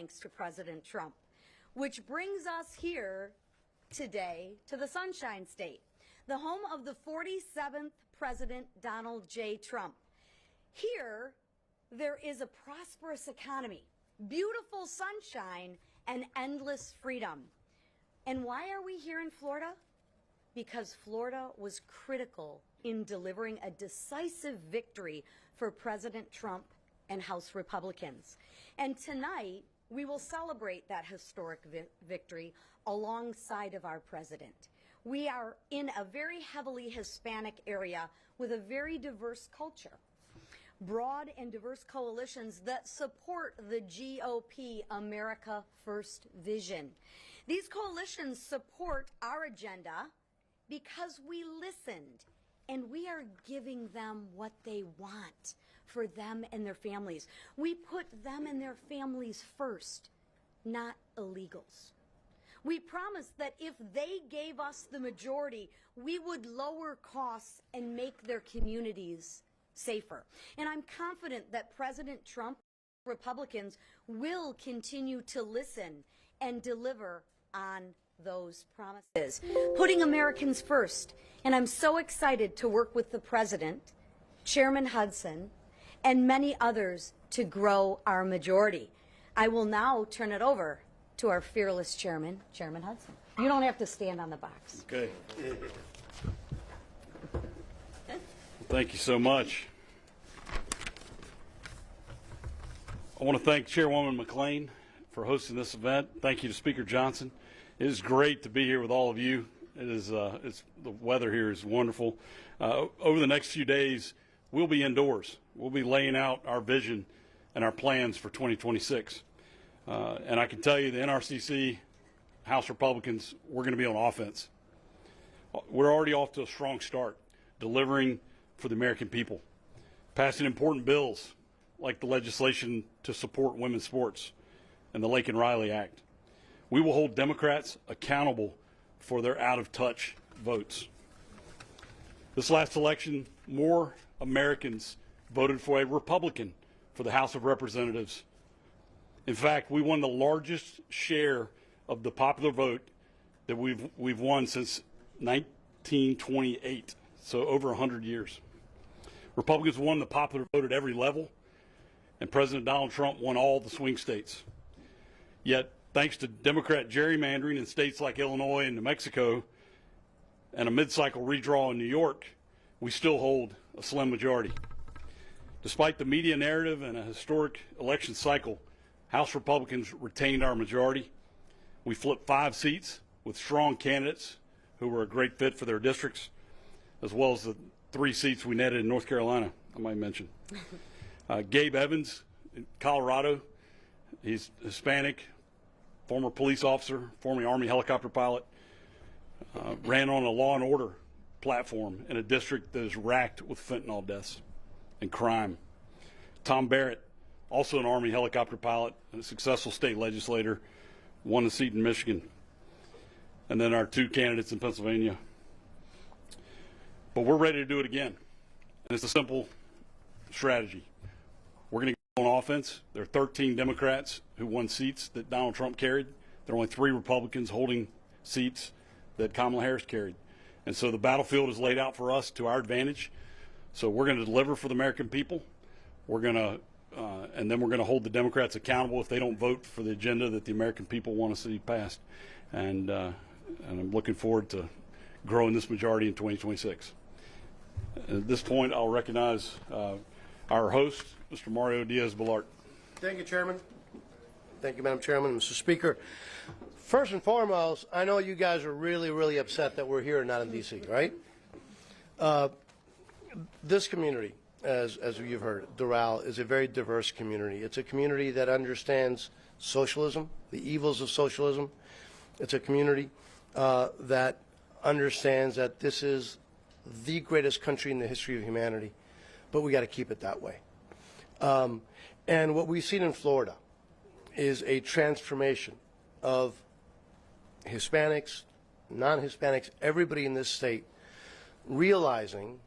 thanks to President Trump. Which brings us here today to the Sunshine State, the home of the 47th President Donald J. Trump. Here, there is a prosperous economy, beautiful sunshine, and endless freedom. And why are we here in Florida? Because Florida was critical in delivering a decisive victory for President Trump and House Republicans. And tonight, we will celebrate that historic victory alongside of our president. We are in a very heavily Hispanic area with a very diverse culture. Broad and diverse coalitions that support the GOP America First vision. These coalitions support our agenda because we listened and we are giving them what they want for them and their families. We put them and their families first, not illegals. We promised that if they gave us the majority, we would lower costs and make their communities safer. And I'm confident that President Trump and Republicans will continue to listen and deliver on those promises, putting Americans first. And I'm so excited to work with the President, Chairman Hudson, and many others to grow our majority. I will now turn it over to our fearless chairman, Chairman Hudson. You don't have to stand on the box. Okay. Thank you so much. I want to thank Chairwoman McClain for hosting this event. Thank you to Speaker Johnson. It is great to be here with all of you. It is, the weather here is wonderful. Over the next few days, we'll be indoors. We'll be laying out our vision and our plans for 2026. And I can tell you the NRCC, House Republicans, we're going to be on offense. We're already off to a strong start, delivering for the American people, passing important bills like the legislation to support women's sports and the Lake and Riley Act. We will hold Democrats accountable for their out-of-touch votes. This last election, more Americans voted for a Republican for the House of Representatives. In fact, we won the largest share of the popular vote that we've won since 1928, so over 100 years. Republicans won the popular vote at every level, and President Donald Trump won all the swing states. Yet, thanks to Democrat gerrymandering in states like Illinois and New Mexico and a mid-cycle redraw in New York, we still hold a slim majority. Despite the media narrative and a historic election cycle, House Republicans retained our majority. We flipped 5 seats with strong candidates who were a great fit for their districts, as well as the 3 seats we netted in North Carolina, I might mention. Gabe Evans in Colorado, he's Hispanic, former police officer, former Army helicopter pilot, ran on a law and order platform in a district that is racked with fentanyl deaths and crime. Tom Barrett, also an Army helicopter pilot and a successful state legislator, won the seat in Michigan. And then our 2 candidates in Pennsylvania. But we're ready to do it again. And it's a simple strategy. We're going to go on offense. There are 13 Democrats who won seats that Donald Trump carried. There are only 3 Republicans holding seats that Kamala Harris carried. And so the battlefield is laid out for us to our advantage. So we're going to deliver for the American people. We're going to, and then we're going to hold the Democrats accountable if they don't vote for the agenda that the American people want to see passed. And I'm looking forward to growing this majority in 2026. At this point, I'll recognize our host, Mr. Mario Diaz-Balart. Thank you, Chairman. Thank you, Madam Chairman, Mr. Speaker. First and foremost, I know you guys are really, really upset that we're here and not in D.C., right? This community, as you've heard, Doral, is a very diverse community. It's a community that understands socialism, the evils of socialism. It's a community that understands that this is the greatest country in the history of humanity, but we got to keep it that way. And what we've seen in Florida is a transformation of Hispanics, non-Hispanics, everybody in this state realizing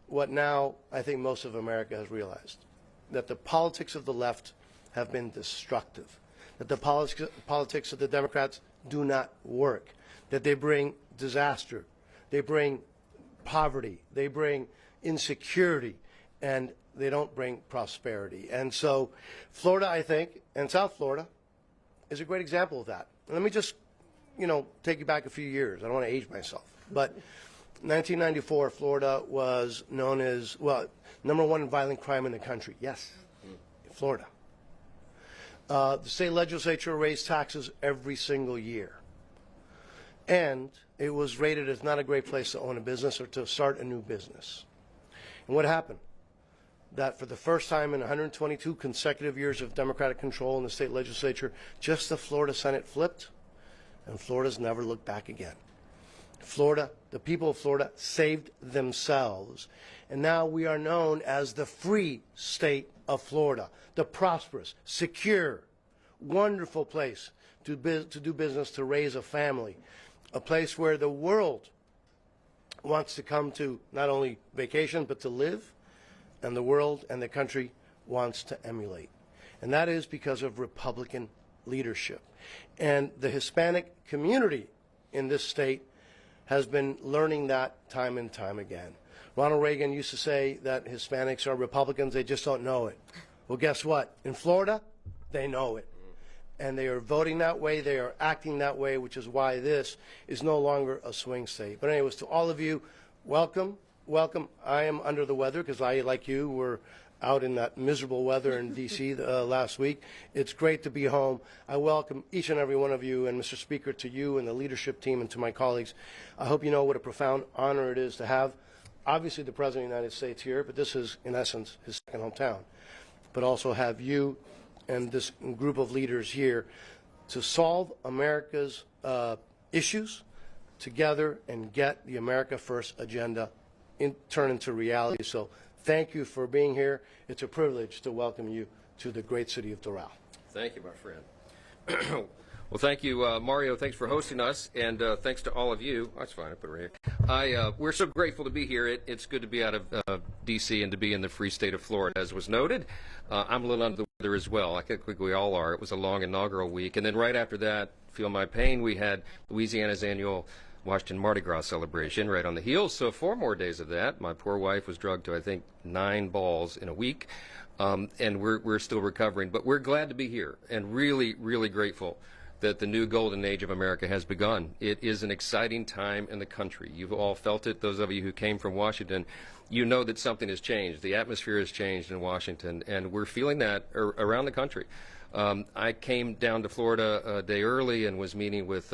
what now I think most of America has realized, that the politics of the left have been destructive, that the politics of the Democrats do not work, that they bring disaster, they bring poverty, they bring insecurity, and they don't bring prosperity. And so Florida, I think, and South Florida is a great example of that. And let me just, take you back a few years. I don't want to age myself. But 1994, Florida was known as, #1 in violent crime in the country. Yes, Florida. The state legislature raised taxes every single year. And it was rated as not a great place to own a business or to start a new business. And what happened? That for the first time in 122 consecutive years of Democratic control in the state legislature, just the Florida Senate flipped, and Florida's never looked back again. Florida, the people of Florida saved themselves, and now we are known as the free state of Florida, the prosperous, secure, wonderful place to do business, to raise a family, a place where the world wants to come to not only vacation but to live, and the world and the country wants to emulate. And that is because of Republican leadership. And the Hispanic community in this state has been learning that time and time again. Ronald Reagan used to say that Hispanics are Republicans, they just don't know it. Well, guess what? In Florida, they know it. And they are voting that way, they are acting that way, which is why this is no longer a swing state. But anyways, to all of you, welcome, welcome. I am under the weather because I, like you, were out in that miserable weather in D.C. Last week. It's great to be home. I welcome each and every one of you, and Mr. Speaker, to you and the leadership team and to my colleagues. I hope you know what a profound honor it is to have, obviously, the President of the United States here, but this is, in essence, his second hometown. But also have you and this group of leaders here to solve America's issues together and get the America First agenda turn into reality. So thank you for being here. It's a privilege to welcome you to the great city of Doral. Thank you, my friend. Well, thank you, Mario. Thanks for hosting us, and thanks to all of you. Oh, that's fine. I put it right here. We're so grateful to be here. It's good to be out of D.C. and to be in the free state of Florida, as was noted. I'm a little under the weather as well. I think we all are. It was a long inaugural week, and then right after that, feel my pain, we had Louisiana's annual Washington Mardi Gras celebration right on the heels. So 4 more days of that. My poor wife was drugged to, I think, 9 balls in a week, and we're still recovering. But we're glad to be here and really, really grateful that the new golden age of America has begun. It is an exciting time in the country. You've all felt it. Those of you who came from Washington, you know that something has changed. The atmosphere has changed in Washington, and we're feeling that around the country. I came down to Florida a day early and was meeting with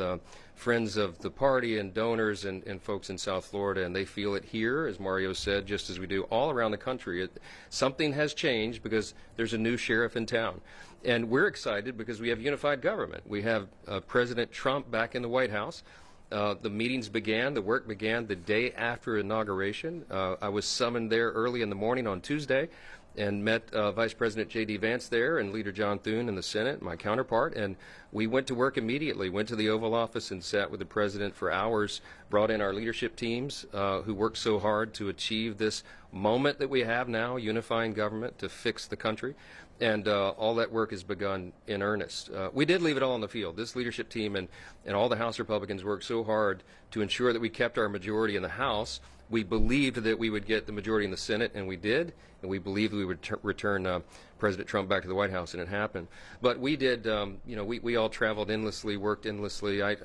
friends of the party and donors and folks in South Florida, and they feel it here, as Mario said, just as we do all around the country. Something has changed because there's a new sheriff in town. And we're excited because we have unified government. We have President Trump back in the White House. The meetings began, the work began the day after inauguration. I was summoned there early in the morning on Tuesday and met Vice President J.D. Vance there and Leader John Thune in the Senate, my counterpart, and we went to work immediately, went to the Oval Office and sat with the President for hours, brought in our leadership teams who worked so hard to achieve this moment that we have now, unifying government to fix the country. And all that work has begun in earnest. We did leave it all on the field. This leadership team and all the House Republicans worked so hard to ensure that we kept our majority in the House. We believed that we would get the majority in the Senate, and we did. And we believed we would return President Trump back to the White House, and it happened. But we did, we all traveled endlessly, worked endlessly. I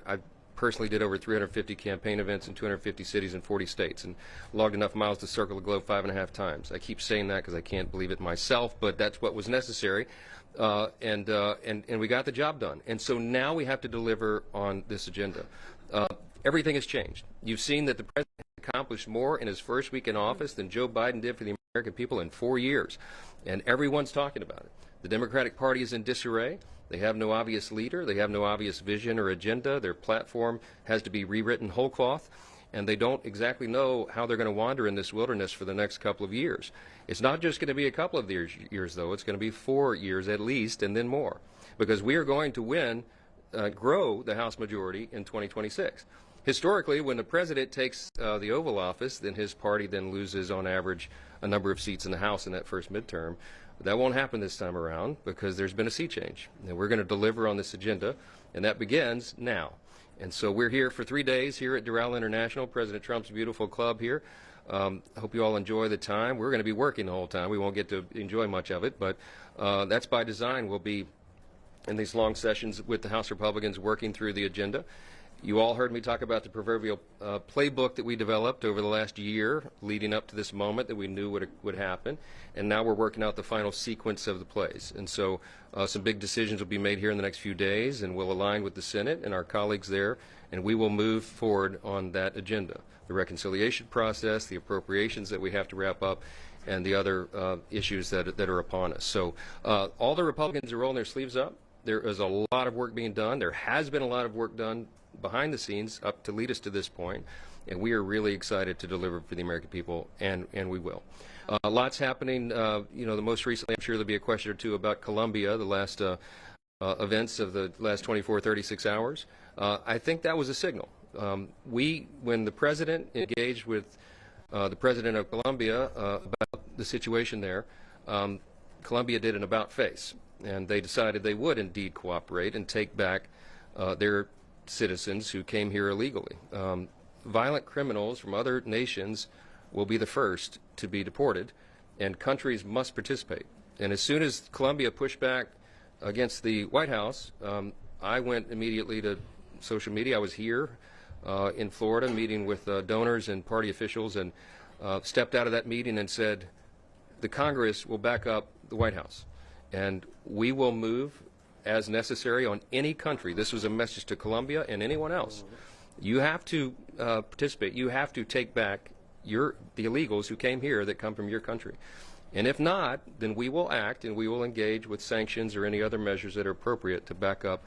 personally did over 350 campaign events in 250 cities in 40 states and logged enough miles to circle the globe 5.5 times. I keep saying that because I can't believe it myself, but that's what was necessary. And we got the job done. And so now we have to deliver on this agenda. Everything has changed. You've seen that the president has accomplished more in his first week in office than Joe Biden did for the American people in 4 years. And everyone's talking about it. The Democratic Party is in disarray. They have no obvious leader. They have no obvious vision or agenda. Their platform has to be rewritten whole cloth, and they don't exactly know how they're going to wander in this wilderness for the next couple of years. It's not just going to be a couple of years, though. It's going to be 4 years at least, and then more, because we are going to grow the House majority in 2026. Historically, when the president takes the Oval Office, then his party then loses, on average, a number of seats in the House in that first midterm. But that won't happen this time around because there's been a sea change. And we're going to deliver on this agenda, and that begins now. And so we're here for 3 days here at Doral International, President Trump's beautiful club here. I hope you all enjoy the time. We're going to be working the whole time. We won't get to enjoy much of it, but that's by design. We'll be in these long sessions with the House Republicans working through the agenda. You all heard me talk about the proverbial playbook that we developed over the last year leading up to this moment that we knew would happen, and now we're working out the final sequence of the plays. And so some big decisions will be made here in the next few days, and we'll align with the Senate and our colleagues there, and we will move forward on that agenda. The reconciliation process, the appropriations that we have to wrap up, and the other issues that are upon us. So all the Republicans are rolling their sleeves up. There is a lot of work being done. There has been a lot of work done behind the scenes up to lead us to this point, and we are really excited to deliver for the American people, and we will. Lots happening. You know, the most recently, I'm sure there'll be a question or two about Colombia, the last events of the last 24, 36 hours. I think that was a signal. When the president engaged with the president of Colombia about the situation there, Colombia did an about-face, and they decided they would indeed cooperate and take back their citizens who came here illegally. Violent criminals from other nations will be the first to be deported, and countries must participate. And as soon as Colombia pushed back against the White House, I went immediately to social media. I was here in Florida meeting with donors and party officials, and stepped out of that meeting and said, the Congress will back up the White House, and we will move as necessary on any country. This was a message to Colombia and anyone else. You have to participate. You have to take back the illegals who came here that come from your country. And if not, then we will act and we will engage with sanctions or any other measures that are appropriate to back up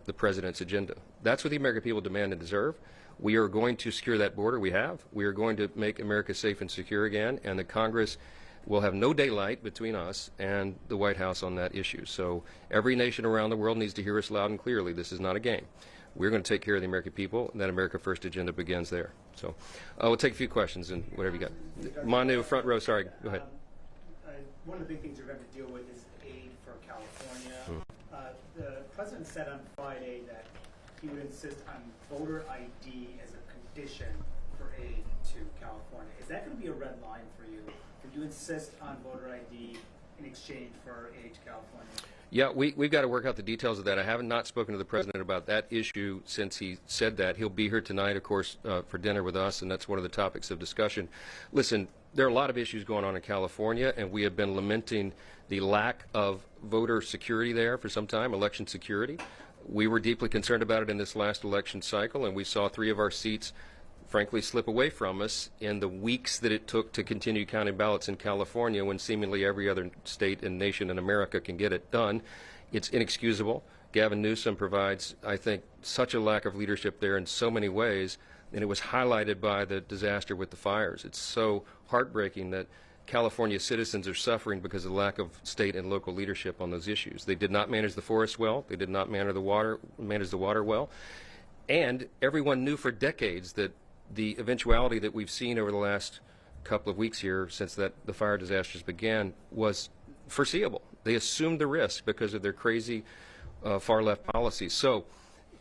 the president's agenda. That's what the American people demand and deserve. We are going to secure that border. We have. We are going to make America safe and secure again, and the Congress will have no daylight between us and the White House on that issue. So every nation around the world needs to hear us loud and clearly. This is not a game. We're going to take care of the American people, and that America First agenda begins there. So we'll take a few questions and whatever you got. Manu, front row, sorry, go ahead. One of the big things you're going to deal with is aid for California. The president said on Friday that he would insist on voter ID as a condition for aid to California. Is that going to be a red line for you? Would you insist on voter ID in exchange for aid to California? Yeah, we've got to work out the details of that. I have not spoken to the president about that issue since he said that. He'll be here tonight, of course, for dinner with us, and that's one of the topics of discussion. Listen, there are a lot of issues going on in California, and we have been lamenting the lack of voter security there for some time, election security. We were deeply concerned about it in this last election cycle, and we saw 3 of our seats frankly slip away from us in the weeks that it took to continue counting ballots in California when seemingly every other state and nation in America can get it done. It's inexcusable. Gavin Newsom provides, I think, such a lack of leadership there in so many ways, and it was highlighted by the disaster with the fires. It's so heartbreaking that California citizens are suffering because of the lack of state and local leadership on those issues. They did not manage the forest well. They did not manage the water well. And everyone knew for decades that the eventuality that we've seen over the last couple of weeks here since the fire disasters began was foreseeable. They assumed the risk because of their crazy far-left policies. So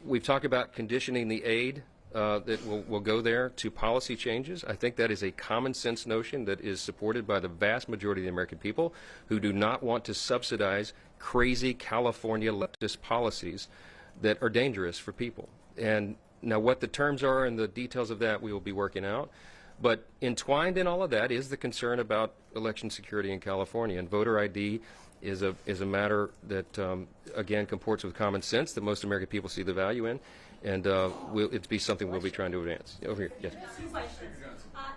we've talked about conditioning the aid that will go there to policy changes. I think that is a common sense notion that is supported by the vast majority of the American people who do not want to subsidize crazy California leftist policies that are dangerous for people. And now what the terms are and the details of that we will be working out. But entwined in all of that is the concern about election security in California. And voter ID is a matter that, again, comports with common sense that most American people see the value in. And it'll be something we'll be trying to advance. Over here, yes. Two questions.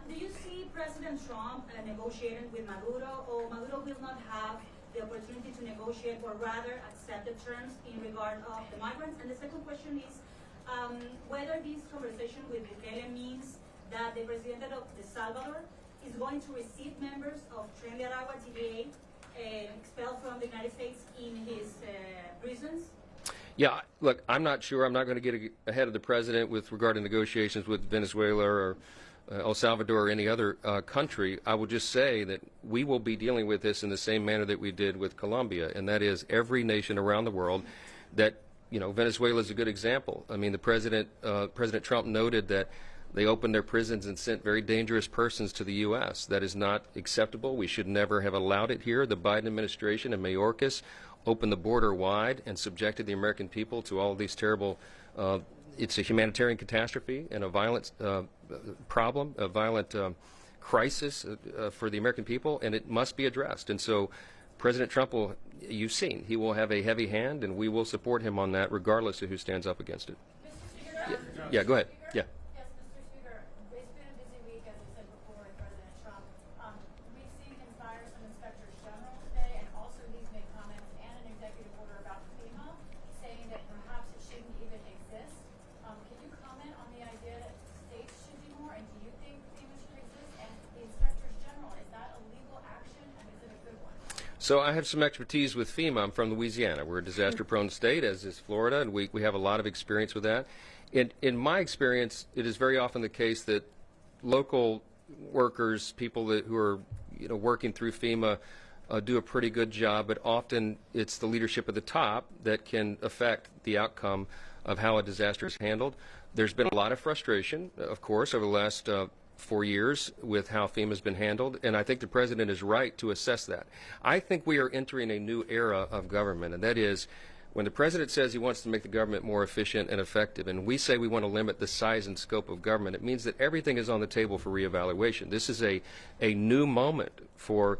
Do you see President Trump negotiating with Maduro, or Maduro will not have the opportunity to negotiate, or rather accept the terms in regard of the migrants? And the second question is, whether this conversation with Bukele means that the president of El Salvador is going to receive members of Tren de Aragua TVA expelled from the United States in his prisons? Yeah, look, I'm not sure. I'm not going to get ahead of the president with regard to negotiations with Venezuela or El Salvador or any other country, I will just say that we will be dealing with this in the same manner that we did with Colombia, and that is every nation around the world that, Venezuela is a good example. I mean, President Trump noted that they opened their prisons and sent very dangerous persons to the U.S. That is not acceptable. We should never have allowed it here. The Biden administration and Mayorkas opened the border wide and subjected the American people to all of these terrible it's a humanitarian catastrophe and a violent problem, a violent crisis for the American people, and it must be addressed. And so President Trump will, you've seen, he will have a heavy hand, and we will support him on that regardless of who stands up against it. Yeah, go ahead. Yeah. Yes, Mr. Speaker, it's been a busy week, as we said before, with President Trump. We've seen him fire some inspectors general today, and also he's made comments and an executive order about FEMA, saying that perhaps it shouldn't even exist. Can you comment on the idea that states should do more, and do you think FEMA should exist? And the inspectors general, is that a legal action, and is it a good one? So I have some expertise with FEMA. I'm from Louisiana. We're a disaster-prone state, as is Florida, and we have a lot of experience with that. In my experience, it is very often the case that local workers, people who are working through FEMA, do a pretty good job, but often it's the leadership at the top that can affect the outcome of how a disaster is handled. There's been a lot of frustration, of course, over the last 4 years with how FEMA has been handled, and I think the President is right to assess that. I think we are entering a new era of government, and that is when the President says he wants to make the government more efficient and effective, and we say we want to limit the size and scope of government, it means that everything is on the table for reevaluation. This is a new moment for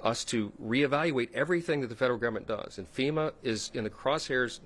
us to reevaluate everything that the federal government does. And FEMA is in the crosshairs,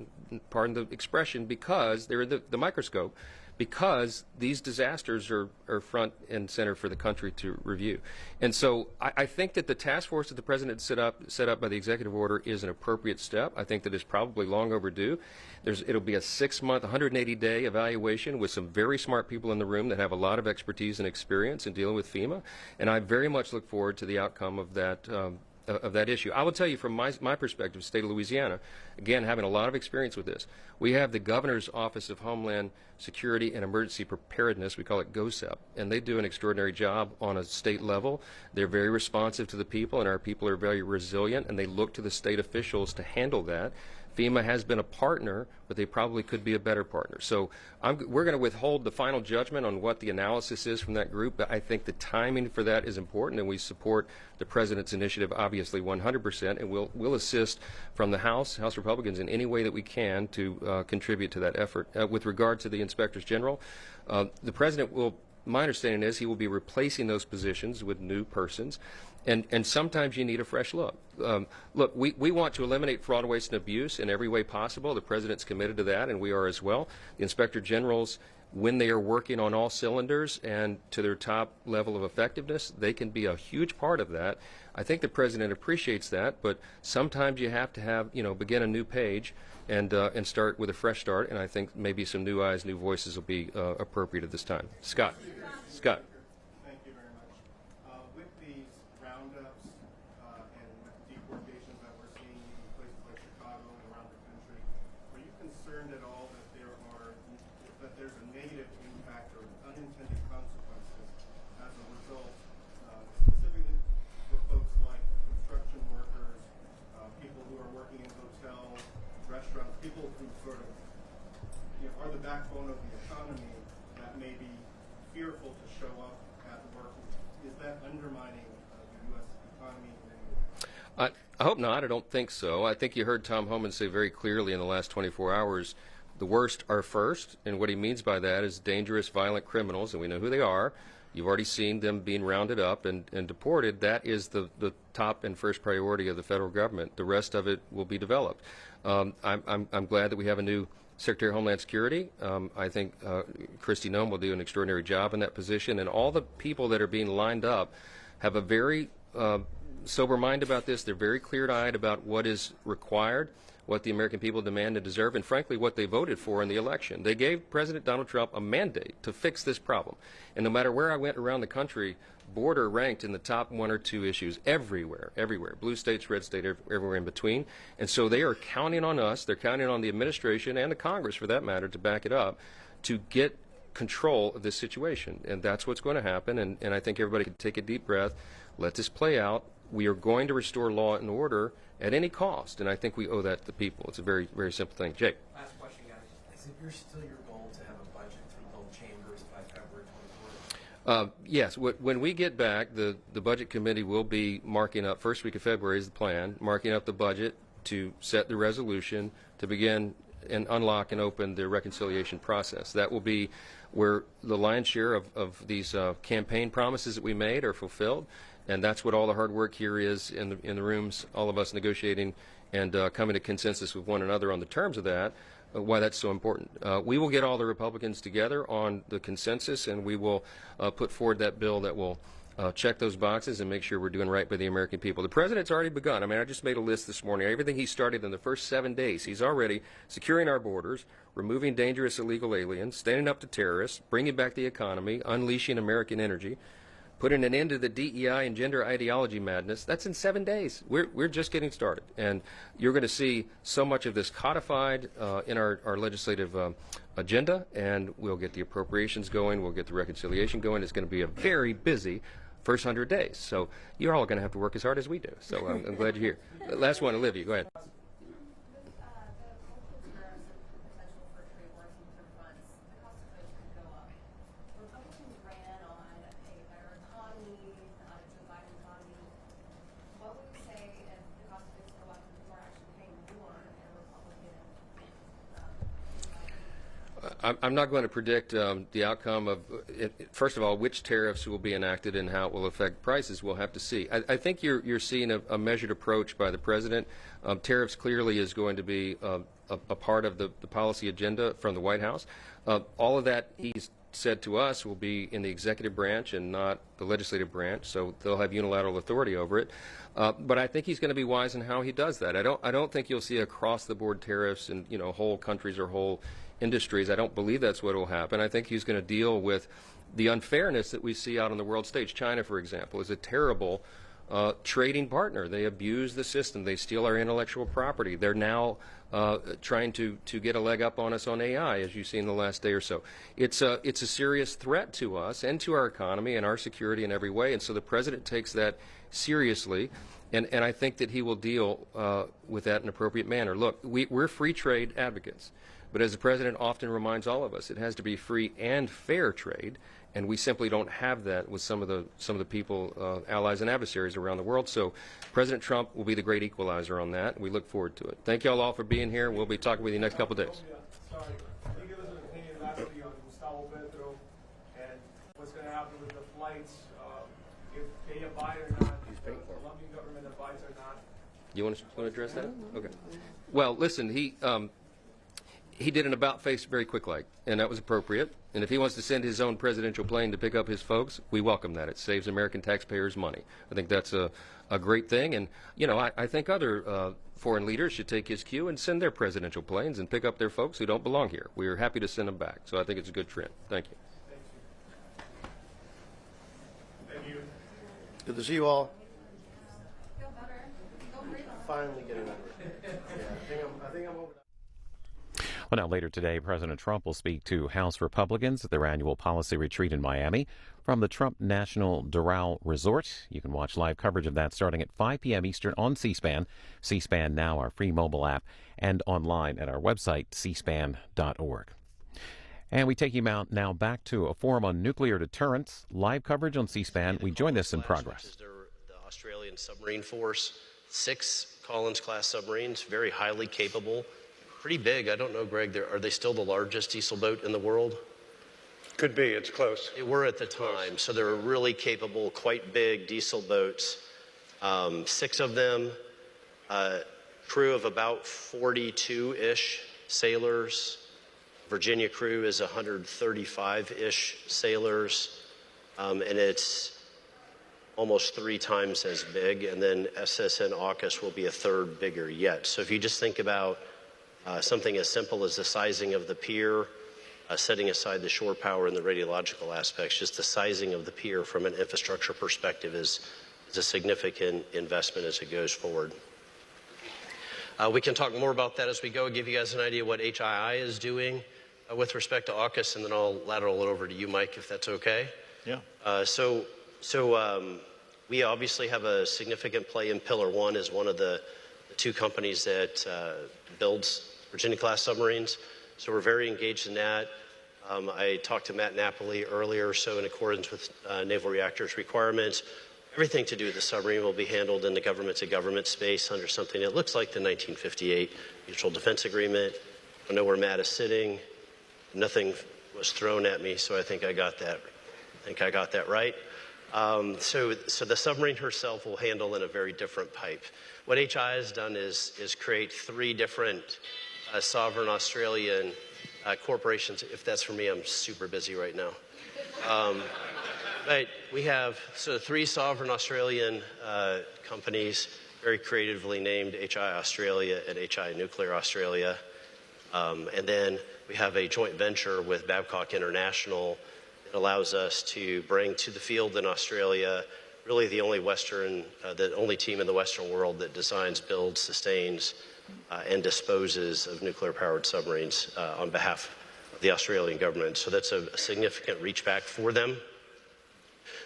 pardon the expression, because they're in the microscope, because these disasters are front and center for the country to review. And so I think that the task force that the President set up by the executive order is an appropriate step. I think that it's probably long overdue. It'll be a 6-month, 180-day evaluation with some very smart people in the room that have a lot of expertise and experience in dealing with FEMA. And I very much look forward to the outcome of that issue. I will tell you from my perspective, state of Louisiana, again, having a lot of experience with this, we have the Governor's Office of Homeland Security and Emergency Preparedness, we call it GOSEP, and they do an extraordinary job on a state level. They're very responsive to the people, and our people are very resilient, and they look to the state officials to handle that. FEMA has been a partner, but they probably could be a better partner. So we're going to withhold the final judgment on what the analysis is from that group, but I think the timing for that is important, and we support the President's initiative, obviously, 100%, and we'll assist from the House Republicans in any way that we can to contribute to that effort. With regard to the Inspectors General, the President will, my understanding is, he will be replacing those positions with new persons. And sometimes you need a fresh look. Look, we want to eliminate fraud, waste, and abuse in every way possible. The President's committed to that, and we are as well. The Inspector Generals, when they are working on all cylinders and to their top level of effectiveness, they can be a huge part of that. I think the President appreciates that, but sometimes you have to have, begin a new page and start with a fresh start, and I think maybe some new eyes, new voices will be appropriate at this time. Scott. Thank you very much. With these roundups and with deportations that we're seeing in places like Chicago and around the country, are you concerned at all that there's a negative impact or unintended consequences as a result, specifically for folks like construction workers, people who are working in hotels, restaurants, people who sort of are the backbone of the economy that may be fearful to show up at work? Is that undermining the U.S. economy in any way? I hope not. I don't think so. I think you heard Tom Homan say very clearly in the last 24 hours, the worst are first, and what he means by that is dangerous, violent criminals, and we know who they are. You've already seen them being rounded up and deported. That is the top and first priority of the federal government. The rest of it will be developed. I'm glad that we have a new Secretary of Homeland Security. I think Kristi Noem will do an extraordinary job in that position, and all the people that are being lined up have a very sober mind about this. They're very clear-eyed about what is required, what the American people demand and deserve, and frankly what they voted for in the election. They gave President Donald Trump a mandate to fix this problem, and no matter where I went around the country, border ranked in the top 1 or 2 issues everywhere, blue states, red state, everywhere in between. And so they are counting on us, they're counting on the administration and the Congress for that matter to back it up, to get control of this situation. And that's what's going to happen. And I think everybody can take a deep breath. Let this play out. We are going to restore law and order at any cost. And I think we owe that to the people. It's a very, very simple thing. Jake. Last question, guys. Is it still your goal to have a budget through both chambers by February 24th? Yes. When we get back, the Budget Committee will be marking up, first week of February is the plan, marking up the budget to set the resolution to begin and unlock and open the reconciliation process. That will be where the lion's share of these campaign promises that we made are fulfilled, and that's what all the hard work here is in the rooms, all of us negotiating and coming to consensus with one another on the terms of that, why that's so important. We will get all the Republicans together on the consensus, and we will put forward that bill that will check those boxes and make sure we're doing right by the American people. The president's already begun. I mean, I just made a list this morning. Everything he started in the first 7 days, he's already securing our borders, removing dangerous illegal aliens, standing up to terrorists, bringing back the economy, unleashing American energy, putting an end to the DEI and gender ideology madness. That's in 7 days. We're just getting started. And you're going to see so much of this codified in our legislative agenda, and we'll get the appropriations going, we'll get the reconciliation going. It's going to be a very busy first 100 days. So you're all going to have to work as hard as we do. So I'm glad you're here. Last one, Olivia, go ahead. I'm not going to predict the outcome of, first of all, which tariffs will be enacted and how it will affect prices. We'll have to see. I think you're seeing a measured approach by the president. Tariffs clearly is going to be a part of the policy agenda from the White House. All of that, he's said to us, will be in the executive branch and not the legislative branch, so they'll have unilateral authority over it. But I think he's going to be wise in how he does that. I don't think you'll see across-the-board tariffs in whole countries or whole industries. I don't believe that's what will happen. I think he's going to deal with the unfairness that we see out on the world stage. China, for example, is a terrible trading partner. They abuse the system. They steal our intellectual property. They're now trying to get a leg up on us on AI, as you've seen the last day or so. It's a serious threat to us and to our economy and our security in every way. And so the president takes that seriously. And I think that he will deal with that in an appropriate manner. Look, we're free trade advocates. But as the president often reminds all of us, it has to be free and fair trade, and we simply don't have that with some of the people, allies and adversaries around the world. So President Trump will be the great equalizer on that, and we look forward to it. Thank you all for being here. We'll be talking with you next couple of days. Sorry, can you give us an opinion lastly on Gustavo Petro and what's going to happen with the flights, if they abide or not, if the Colombian government abides or not? You want to address that? Okay. Well, listen, he did an about-face very quick-like, and that was appropriate. And if he wants to send his own presidential plane to pick up his folks, we welcome that. It saves American taxpayers money. I think that's a great thing. And, I think other foreign leaders should take his cue and send their presidential planes and pick up their folks who don't belong here. We are happy to send them back. So I think it's a good trend. Thank you. Thank you. Good to see you all. Feel better. Go breathe. Finally getting over it. Yeah, I think I'm over that. Well, now later today, President Trump will speak to House Republicans at their annual policy retreat in Miami from the Trump National Doral Resort. You can watch live coverage of that starting at 5 p.m. Eastern on C-SPAN, C-SPAN Now, our free mobile app, and online at our website, cspan.org. And we take you now back to a forum on nuclear deterrence. Live coverage on C-SPAN. We join this in progress. The Australian Submarine Force, 6 Collins-class submarines, very highly capable. Pretty big. I don't know, Greg, are they still the largest diesel boat in the world? Could be. It's close. They were at the time. So they're really capable, quite big diesel boats. 6 of them, crew of about 42-ish sailors. Virginia crew is 135-ish sailors. And it's almost 3 times as big. And then SSN AUKUS will be a third bigger yet. So if you just think about something as simple as the sizing of the pier, setting aside the shore power and the radiological aspects, just the sizing of the pier from an infrastructure perspective is a significant investment as it goes forward. We can talk more about that as we go, give you guys an idea what HII is doing. with respect to AUKUS, and then I'll lateral it over to you, Mike, if that's okay. Yeah. We obviously have a significant play in Pillar 1 as one of the two companies that builds Virginia-class submarines. So we're very engaged in that. I talked to Matt Napoli earlier, so in accordance with Naval Reactors requirements, everything to do with the submarine will be handled in the government-to-government space under something that looks like the 1958 Mutual Defense Agreement. I know where Matt is sitting. Nothing was thrown at me, so I think I got that. Right. So the submarine herself will handle in a very different pipe. What HI has done is create 3 different sovereign Australian corporations. If that's for me, I'm super busy right now. But we have 3 sovereign Australian companies, very creatively named HI Australia and HI Nuclear Australia. And then we have a joint venture with Babcock International that allows us to bring to the field in Australia really the only team in the Western world that designs, builds, sustains, and disposes of nuclear-powered submarines on behalf of the Australian government. So that's a significant reach back for them.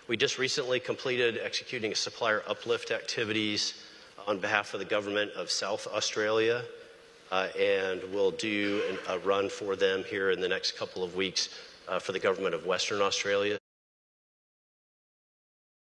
We just recently completed executing supplier uplift activities on behalf of the government of South Australia, and we'll do a run for them here in the next couple of weeks for the government of Western Australia.